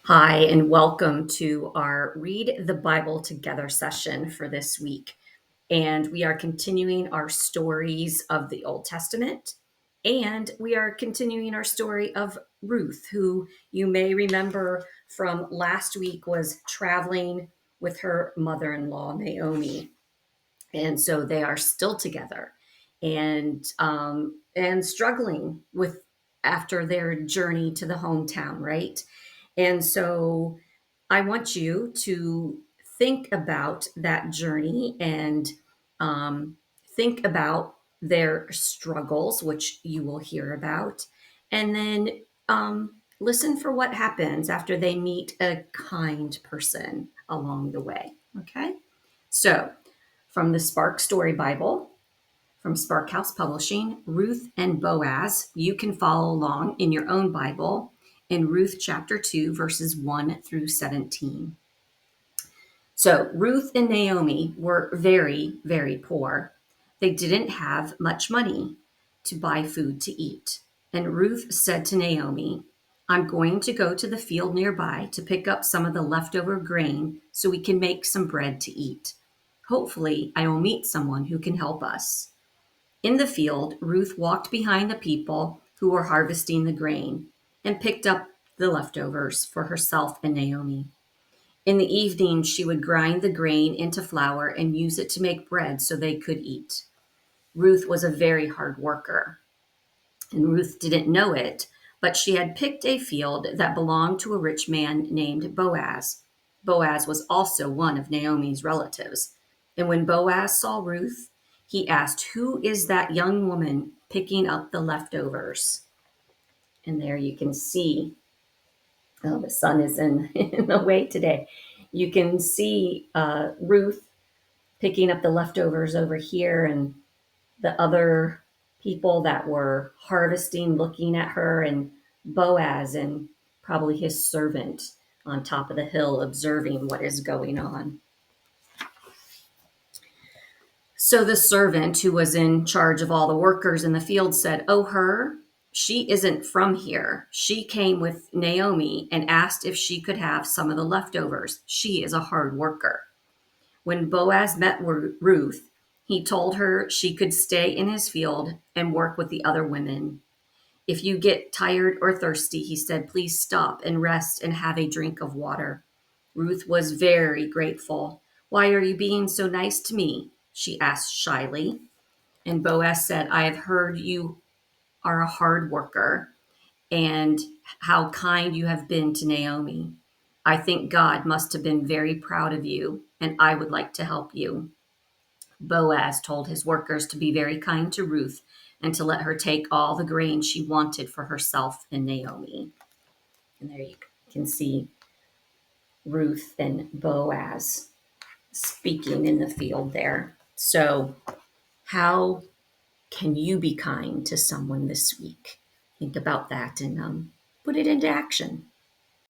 Hi, and welcome to our Read the Bible Together session for this week. And we are continuing our stories of the Old Testament, and we are continuing our story of Ruth, who you may remember from last week was traveling with her mother in law, Naomi. And so they are still together and struggling with after their journey to the hometown, right? And so I want you to think about that journey and think about their struggles, which you will hear about, and then listen for what happens after they meet a kind person along the way. Okay? So, from the Spark Story Bible, from Spark House Publishing, Ruth and Boaz. You can follow along in your own Bible in Ruth chapter 2, verses 1 through 17. So, Ruth and Naomi were very, very poor. They didn't have much money to buy food to eat. And Ruth said to Naomi, I'm going to go to the field nearby to pick up some of the leftover grain so we can make some bread to eat. Hopefully, I will meet someone who can help us. In the field, Ruth walked behind the people who were harvesting the grain and picked up the leftovers for herself and Naomi. In the evening, she would grind the grain into flour and use it to make bread so they could eat. Ruth was a very hard worker, and Ruth didn't know it, but she had picked a field that belonged to a rich man named Boaz. Boaz was also one of Naomi's relatives. And when Boaz saw Ruth, he asked, Who is that young woman picking up the leftovers? And there you can see, oh, the sun is in the way today. You can see Ruth picking up the leftovers over here, and the other people that were harvesting looking at her, and Boaz and probably his servant on top of the hill observing what is going on. So the servant who was in charge of all the workers in the field said, Oh, her? She isn't from here. She came with Naomi and asked if she could have some of the leftovers. She is a hard worker. When Boaz met Ruth, he told her she could stay in his field and work with the other women. If you get tired or thirsty, he said, please stop and rest and have a drink of water. Ruth was very grateful. Why are you being so nice to me? She asked shyly. And Boaz said, I have heard you are a hard worker and how kind you have been to Naomi. I think God must have been very proud of you, and I would like to help you. Boaz told his workers to be very kind to Ruth and to let her take all the grain she wanted for herself and Naomi. And there you can see Ruth and Boaz speaking in the field there. So, how can you be kind to someone this week? Think about that and put it into action.